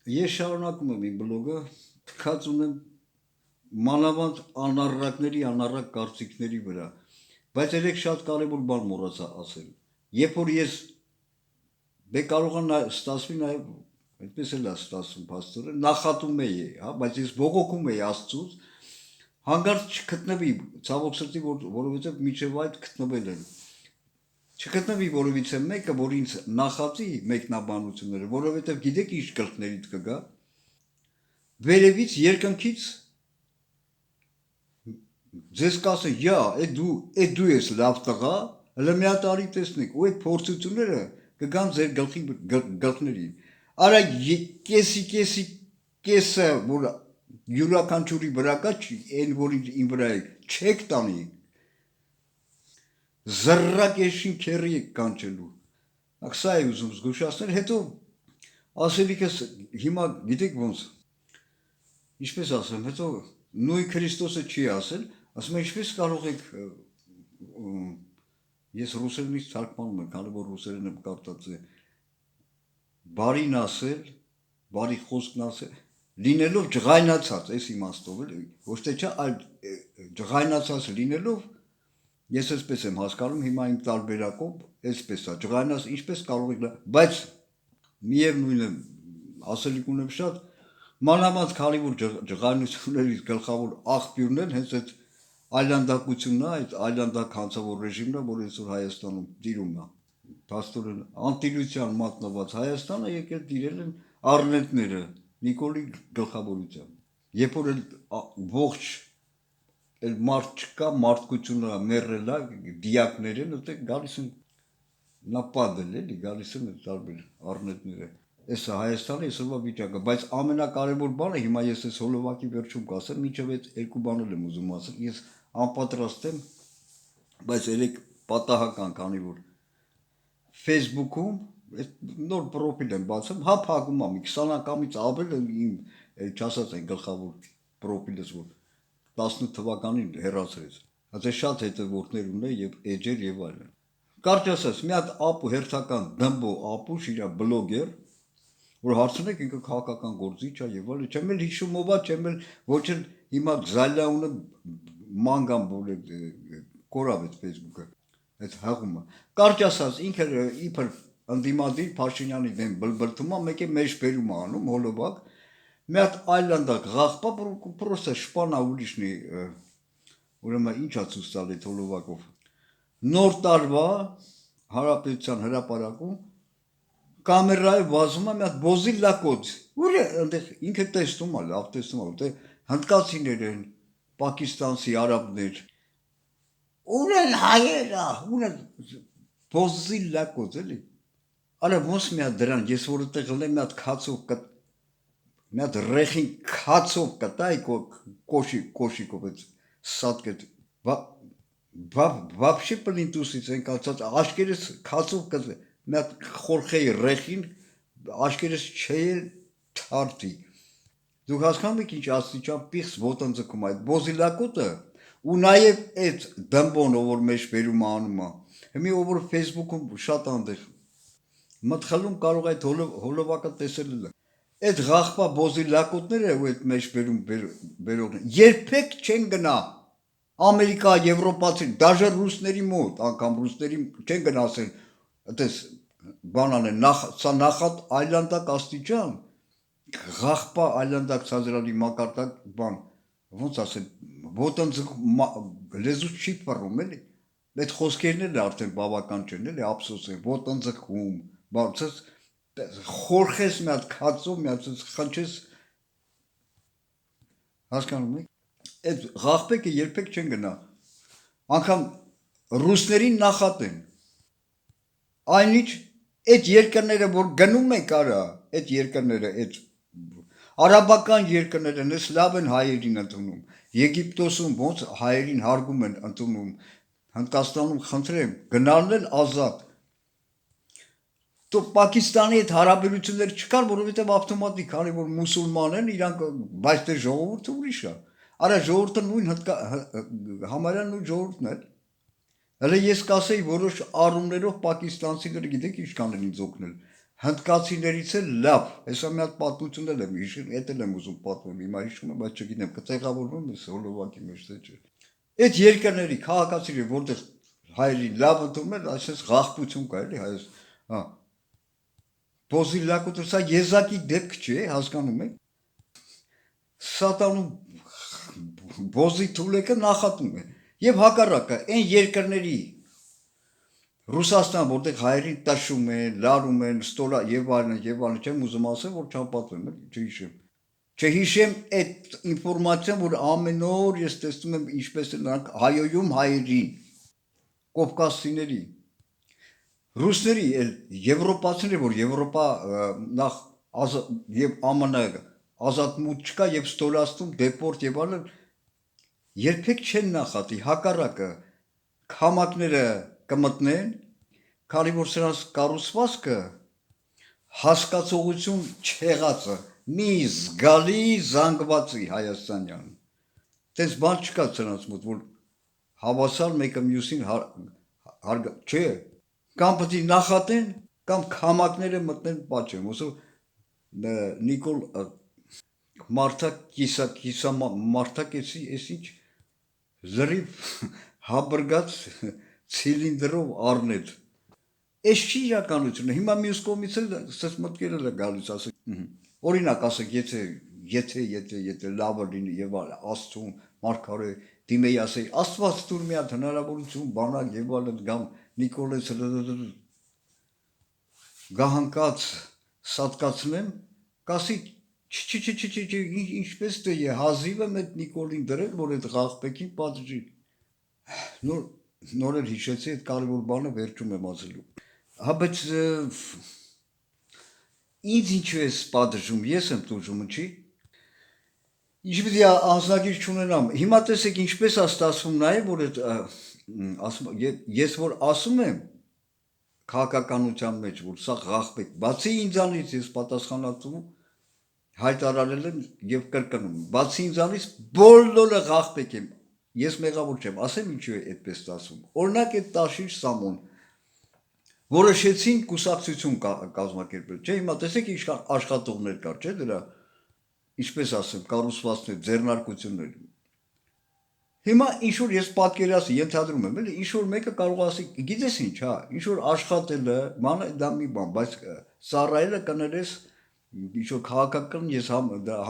Ես շարունակում եմ իմ բլոգը, թքած ունեմ մանավանդ անառակների, անառակ կարծիքների վրա, բայց երեք շատ կարևոր բան մոռացա ասել։ Երբ որ ես դե կարող է ստացվի նաև այդպես էլ է ստացվում փաստորեն նախատում էի, հա, բայց ես ողոքում էի Աստծուց, հանկարծ չգտնվի, ցավոք սրտի, որովհետև միջև այդ գտնվել են։ Չգտնվի որևիցե մեկը, որ ինձ նախածի մեկնաբանությունները, որովհետև գիտեք ինչ գլխներիդ կգա, վերևից երկնքից ձեզ կասեն, «Յա, այդ դու ես լավ տղա, հələ մի հատ արի տեսնենք», ու այդ փորձությունները կգան ձեր գլխներին։ Արա կեսը, որ յուրաքանչյուրի վրա կա, այն որ իմ վրա է, չեք տանի, զռռակեշին քերի եք կանչելու։ Սա է ուզում զգուշացնել, հետո ասելիքս հիմա գիտեք ոնց, ինչպես ասեմ, հետո նույն Քրիստոսը չի ասել, ասում է ինչպես կարող եք, ես ռուսերենից թարգմանում եմ, քանի որ ռուսերեն եմ կարդաց է, բարին ասել, բարի խոսքն ասել, լինելով ջղայնացած, այս իմաստով էլ, ոչ թե չէ, այլ ջղայնացած լինելով, ես այսպես եմ հասկանում, հիմա իմ տարբերակով, այսպես է, ջղայնաց ինչպես կարող եք, բայց միևնույն է, ասելիք ունեմ շատ, մանավանդ քանի որ ջղայնություններից գլխավոր աղբյուրն են հենց այդ այլանդակությունն է, այդ այլանդակ հանցավոր ռեժիմն է, որ այսօր Հայաստանում տիրում է։ Փաստորեն անտիլության մատնված Հայաստանը եկել տիրել են առնետները Նիկոլի գլխավորությամբ։ Երբ որ ողջ էլ մարդ չկա, մարդկությունը մեռել է, դիակներ են, այդտեղ գալիս են նապադել էլի, գալիս են տարբեր առնետները։ Էսա Հայաստանի այսօրվա վիճակը, բայց ամենակարևոր բանը հիմա ես այս հոլովակի վերջում կասեմ, մինչև այդ երկու բան եմ ուզում ասել, ես անպատրաստ եմ, բայց երեք պատահական, քանի որ Facebook-ում նոր պրոֆիլ եմ բացում, հա փակում եմ 20 անգամից ավել իմ չասած են գլխավոր պրոֆիլս, որ 18 թվականին հեռացրեց։ Հա շատ հետևորդներ ունե եւ էջեր եւ այլն։ Կարճ ասած, մի հատ ապու հերթական դմբո ապուշ իր բլոգեր, որ հարցնեք ինքը քաղաքական գործիչ է եւ այլն, չեմ էլ հիշում ով է, չեմ էլ ոչ էլ հիմա Զալյաունը մանգան բոլ կորավ այդ Facebook-ը, այդ հաղումը։ Կարճ ասած, ինքը իբր ընդդիմադիր Փաշինյանի դեմ բլբլթում է, մեկ է մեջ բերում է անում հոլովակ, մի հատ այլանդակ ղաղպա, պրոստը շպանա ուրիշնի, ուրեմն ինչա ցույց տալ այդ հոլովակով։ Նոր տարվա Հանրապետության հրապարակում կամերայով վազում է մի հատ բոզի լակոց, որ այնտեղ ինքը տեսնում է, լավ տեսնում է, որտեղ հնդկացիներ են, պակիստանցի արաբներ, ունեն հայերը, ունեն բոզի լակոց, էլի։ Արա ոնց մի հատ դրան, ես որ այդտեղ լեմ մի հատ քացով, մի հատ ռեխին քացով կտայի կոշիկով այդ սատկետ, вообще պլինտուսից են կացած, աշկերես քացով կզե, մի հատ խորխեի ռեխին, աշկերես չէել թարդի։ Դուք հասկանում եք ինչ աստիճան պիղծ ոտնձգում այդ բոզիլակոտը ու նաև այդ դմբոնը, որ մեջ բերում անում է, հիմի ով որ Facebook-ում շատ անդեղ մտխլում կարող այդ հոլովակը տեսել է։ Այդ ղաղպա բոզիլակոտները ու այդ մեջ բերողները երբեք չեն գնա Ամերիկա, Եվրոպացի, դաժե ռուսների մոտ, անգամ ռուսների չեն գնացել, այդպես բանան է, սա նախատ այլանդակ աստիճան, ղաղպա այլանդակ ցածրալի մակարդակ բան, ոնց ասել, ոտնձգ լեզուց չի պռում էլի, այդ խոսքերն էլ արդեն բավական չեն, էլի ափսոս է, ոտնձգում, բացած խորխես մի հատ քացով, մի հատ խնչես, հասկանում եք, այդ ղաղպեկը երբեք չեն գնա, անգամ ռուսներին նախատեն, այնիչ այդ երկրները, որ գնում եք արա, այդ երկրները, այդ արաբական երկրները նես լավ են հայերին ընդունում, Եգիպտոսում ոնց հայերին հարգում են ընդունում, Հնդկաստանում խնդրեմ, գնալն էլ ազատ, Պակիստանի այդ հարաբերությունները չկար, որովհետև ավտոմատիկ, քանի որ մուսուլման են, իրանք, բայց դե ժողովուրդը ուրիշ է, արա ժողովուրդը նույն համարյա նույն ժողովուրդն է, հələ ես կասեի որոշ առումներով պակիստանցիները գիտեք ինչքան են ինձ օգնել, հնդկացիներից էլ լավ, հեսա մի հատ պատմություն եմ հիշում, էդ էլ եմ ուզում պատմեմ, հիմա հիշում եմ, բայց չգիտեմ, կտեղավորվում եմ հոլովակի մեջ թե չէ։ Այդ երկրների քաղաքացիները, որտեղ հայերին լավ ընդունում են, այսպես ղախտություն կա էլի հայոց, հա։ Բոզիլակուտը սա եզակի դեպք չէ, հասկանում եք։ Սատանում բոզի թուլեկը նախատում է։ Եվ հակառակը, այն երկրների Ռուսաստան, որտեղ հայերին տշում են, լարում են, ստոլա եւ այլն, չեմ ուզում ասել, որ չապատվեմ, չհիշեմ։ Չհիշեմ այդ ինֆորմացիան, որ ամեն օր ես տեսնում եմ ինչպես են նրանք հայոյում հայերին, կովկասցիների, ռուսների, եվրոպացիները, որ Եվրոպա նախ եւ ԱՄՆ ազատմուտ չկա եւ ստորացնում դեպորտ եւ այլն, երբեք չեն նախատի, հակառակը քամակները կմտնեն, քանի որ սրանց կառուցվածքը հասկացողություն չեղածը մի զգալի զանգվածի հայաստանյան։ Տես բան չկա սրանց մոտ, որ հավասար մեկը մյուսին չէ, կամ պետք է նախատեն, կամ քամակները մտնեն պատճեմ, ոսով Նիկոլ Մարտակեսի էսիչ զրիվ հաբրգած ցիլինդրով առնել։ Էս չի իրականությունը, հիմա մյուս կողմից էլ սս մտքեր էլ է գալիս, ասեք, օրինակ ասեք, եթե լավը լինի եւ Աստծուն մարգարե դիմեի ասեի, Աստված դուր մի հատ հնարավորություն բանալ եւ այլն գամ Նիկոլես գահանկած սատկացնեմ, կասի ինչպես թե հազիվ եմ այդ Նիկոլին դրել, որ այդ աղբեկին պատժի։ Նոր էլ հիշեցի այդ կարևոր բանը վերջում եմ ասելու։ Հա, բայց ինձ ինչու ես պատժում, ես եմ տուժում, չի։ Ինչ պիտի անձնագիր չունենամ։ Հիմա տեսեք ինչպես է ստացվում նաև, որ ես որ ասում եմ քաղաքականության մեջ, որ սա աղբեկ, բացի ինձանից ես պատասխանատու հայտարարել եմ եւ կրկնում, բացի ինձանից բոլորը աղբեկ եմ, ես մեղավոր չեմ, ասեմ ինչու է այդպես ստացվում։ Օրինակ այդ Տաշիր Սամոն որոշեցին կուսակցություն կազմակերպել, չէ, հիմա տեսեք ինչքան աշխատողներ կար, չէ, դրա, ինչպես ասեմ, կառուցվածքներ, ձեռնարկություններ։ Հիմա ինչ որ ես պատկերացի, ենթադրում եմ, էլի, ինչ որ մեկը կարող ասի, գիտես ինչ, հա, ինչ որ աշխատելը, մանա դա մի բան, բայց ծառայելը կներես, ինչ որ քաղաքական ես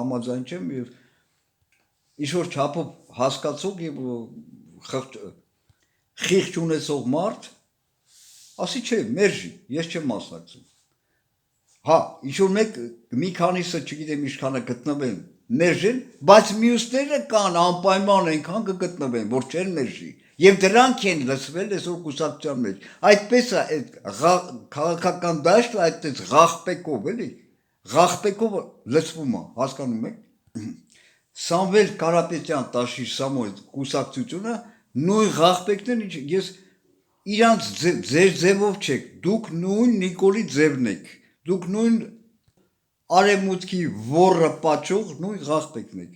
համաձայն չեմ եւ ինչ որ չափով հասկացող եւ խիղճ ունեցող մարդ, ասի չէ, մերժի, ես չեմ մասնակցում։ Հա, ինչ որ մի քանիսը չգիտեմ ինչքանը գտնվեն մերժեն, բայց մյուսները կան անպայման այնքան կգտնվեն, որ չեն մերժի։ Եվ դրանք են լցվել այսօր կուսակցության մեջ։ Այդպես է այդ քաղաքական դաշտը այդպես ղախպեկով, էլի, ղախպեկով լցվում է, հասկանում եք։ Սամվել Կարապետյան Տաշիր Սամոյ կուսակցությունը նույն ղախպեկներն ես իրանց ձեր ձևով չեք, դուք նույն Նիկոլի ձևն եք, դուք նույն արևմուտքի ոռը պատճող նույն ղախպեկն եք,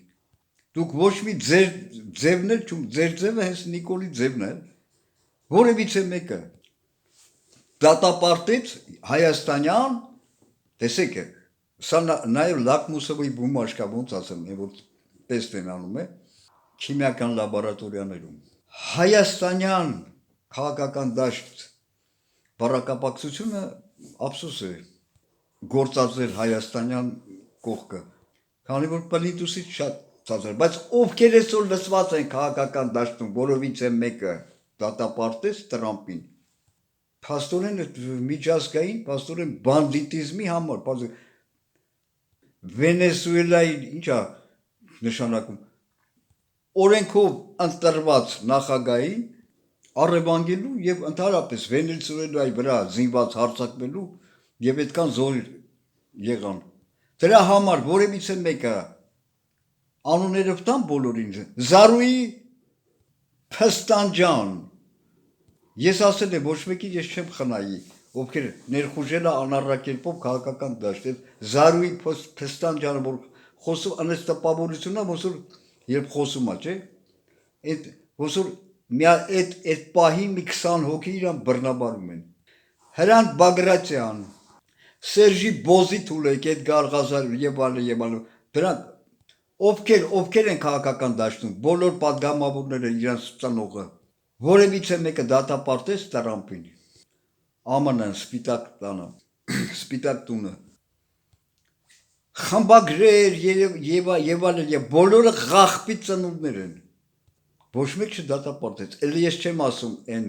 դուք ոչ մի ձեր ձևն էլ չում, ձեր ձևը հենց Նիկոլի ձևն է, որևիցե մեկը դատապարտեց հայաստանյան, տեսեք է, սա նաև լակմուսովի բումաժկա ոնց ասեմ, որ տեստ են անում է, քիմիական լաբորատորիաներում, հայաստանյան քաղաքական դաշտ բառակապակցությունը ափսոս է գործածել հայաստանյան կողքը, քանի որ պլինտուսից շատ ցածր, բայց ովքեր այսօր լսված են քաղաքական դաշտում, որովիցե մեկը դատապարտեց Տրամպին, փաստորեն միջազգային, փաստորեն բանդիտիզմի համար, Վենեսուելայի ինչա նշանակում, օրենքով ընտրված նախագահին առևանգելու եւ ընդհանրապես Վենեսուելայի վրա զինված հարձակվելու եւ այդքան զոր եղան։ Դրա համար որևիցե մեկը անունները տան բոլորին Զարուի Փստանջան, ես ասել եմ ոչ մեկի ես չեմ խնայի, ովքեր ներխուժել է անառակերպով քաղաքական դաշտ, Զարուի Փստանջանը, որ խոսում անես տպավորությունն է, ոնց որ երբ խոսում է, չէ, այդ ոնց որ այդ պահին մի 20 հոգի իրան բռնաբարում են։ Հրանտ Բագրատյան, Սերժի Բոզի Թուլեք, Էդգար Ղազարյան եւ այլն եւ այլն։ Դրանք ովքեր են քաղաքական դաշտում, բոլոր падգամավորները իրենց ծնողը, որևիցե մեկը դատապարտեց Տրամփին, ԱՄՆ-ն սպիտակ տանը, սպիտակ տունը, խմբագրեր եւ այլն եւ բոլորը ղախպի ծնունդներ են։ Ոչ մեկ չդատապարտեց։ Էլ ես չեմ ասում այն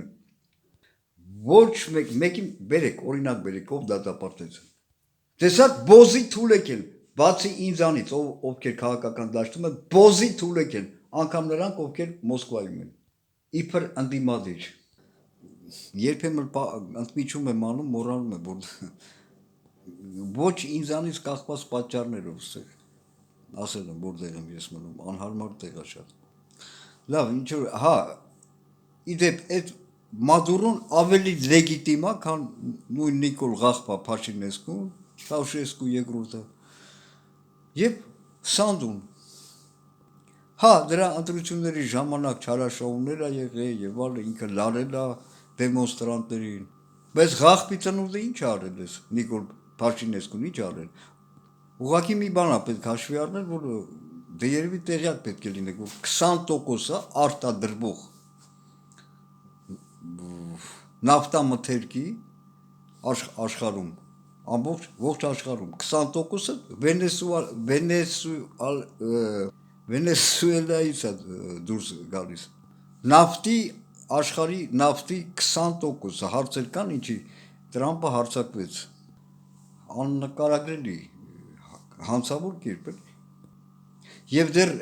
ոչ մեկին բերեք, օրինակ բերեք, ով դատապարտեց։ Տեսակ Բոզի Թուլեք են, բացի ինձանից, ովքեր քաղաքական դաշտում են, Բոզի Թուլեք են, անգամ նրանք ովքեր Մոսկվայում են։ Իբր ընդդիմադիր։ Երբեմն ընդմիջում եմ անում, մոռանում եմ, որ ոչ ինձանից կախված պատճառներով ասել եմ, որտեղ եմ ես մնում, անհարմար տեղ է շատ։ Լավ, ինչ որ, հա, իդեպ այդ Մադուրոն ավելի լեգիտիմ է, քան նույն Նիկոլ Ղախպա Փաշինեսկուն, Չաուշեսկու երկրորդը եւ Սանդուն։ Հա, դրա ընտրությունների ժամանակ չարաշահումներ ա եղել եւ այլն, ինքը լարել ա դեմոնստրանտներին։ Բայց Ղախպի ծնունդը ինչ արել ես, Նիկոլ Փաշինեսկուն ինչ արել։ Ուղղակի մի բան ա պետք հաշվի առնել, որ դե երևի տեղյակ պետք է լինեք, որ 20%-ը արտադրվող նավթամթերքի աշխարհում, ողջ աշխարհում 20%-ը Վենեսուելայից է դուրս գալիս։ Նավթի աշխարհի նավթի 20%-ը հարցեր կան, ինչի Տրամփը հարձակվեց։ Աննկարագրելի հանցավոր կերպ է։ Եվ դեռ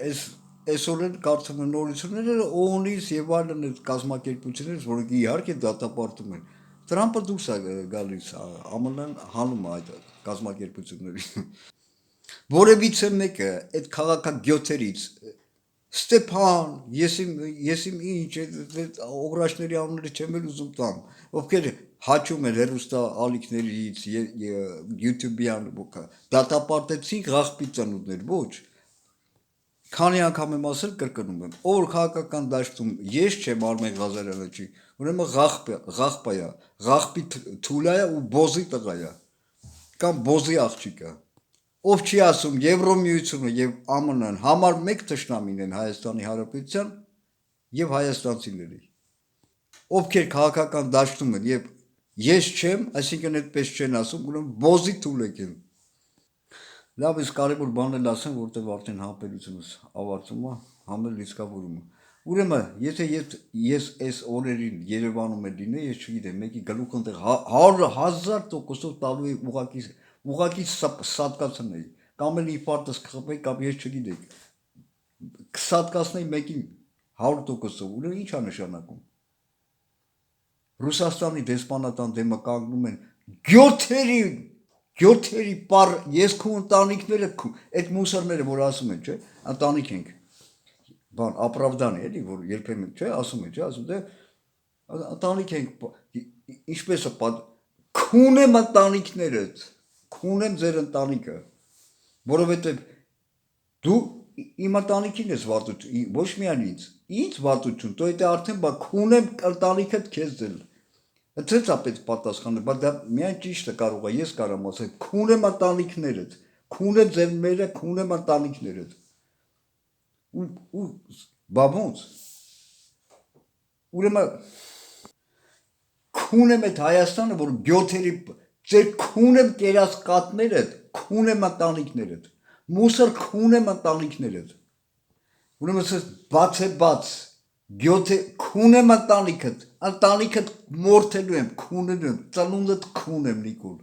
այսօր էլ կարծում եմ նորությունները ՕՕՆ-ից եւ այլն այդ կազմակերպություններից, որոնք իհարկե դատապարտում են։ Տրամփը դուրս է գալիս, ԱՄՆ-ն հանում է այդ կազմակերպություններին։ Որևիցե մեկը այդ քաղաքագյոթերից Ստեփան, ես իմ ինչ օգրաշների անունները չեմ էլ ուզում տամ, ովքեր հաճում են հերոստա ալիքներից, YouTube-յան դատապարտեցին Ղախպի ծնունդներ, ոչ։ Քանի անգամ եմ ասել, կրկնում եմ, ով քաղաքական դաշտում ես չեմ Արմեն Ղազարյանը չի, ուրեմն Ղախպա է, Ղախպի Թուլա է ու Բոզի տղա է, կամ Բոզի աղջիկը։ Ով չի ասում Եվրոմիությունը եւ ԱՄՆ-ն համար մեկ թշնամին են Հայաստանի Հանրապետության եւ հայաստանցիների։ Ովքեր քաղաքական դաշտում են եւ ես չեմ, այսինքն այդպես չեն ասում, ուրեմն Բոզի Թուլեք են։ Լավ, իսկ կարևոր բան էլ ասեմ, որտեղ արդեն համբերությունս ավարտվում է, համել լիցքավորումը։ Ուրեմն, եթե ես այս օրերին Երևանում եմ լինել, ես չգիտեմ, մեկի գլուխ ընտեղ 100,000% տալու է ուղղակի սատկացնեի, կամ էլ ինֆարկտս կխփեի, կամ ես չգիտեք, կսատկացնեի մեկին 100%, ուրեմն ի՞նչ է նշանակում։ Ռուսաստանի դեսպանատան դեմը կանգնում են գյոթերի պար, ես քո ընտանիքները, այդ մուսորները, որ ասում են, չէ, ընտանիք ենք, բան, ապրավդան է, էլի, որ երբեմն, չէ, ասում է, չէ, ասում դե, ընտանիք ենք, ինչպես է, քունեմ ընտանիքներդ, քունեմ ձեր ընտանիքը, որովհետև դու իմ ընտանիքին ես վատություն, ոչ միայն ինձ վատություն, դու դա արդեն բա քունեմ ընտանիքդ քեզ դել։ Դից է պետք պատասխանել, բայց դա միայն ճիշտը կարող է, ես կարամ ասել, քունեմ ընտանիքներդ, քունեմ ձեր մերը, քունեմ ընտանիքներդ։ Ու բա ոնց։ Ուրեմն քունեմ այդ Հայաստանը, որ գյոթերի ձեր քունեմ կերած կատներդ, քունեմ ընտանիքներդ, մուսոր քունեմ ընտանիքներդ։ Ուրեմն ասես բաց է բաց, գյոթե քունեմ ընտանիքդ մորթելու եմ, քունելու եմ, ծնունդդ քունեմ Նիկոլ։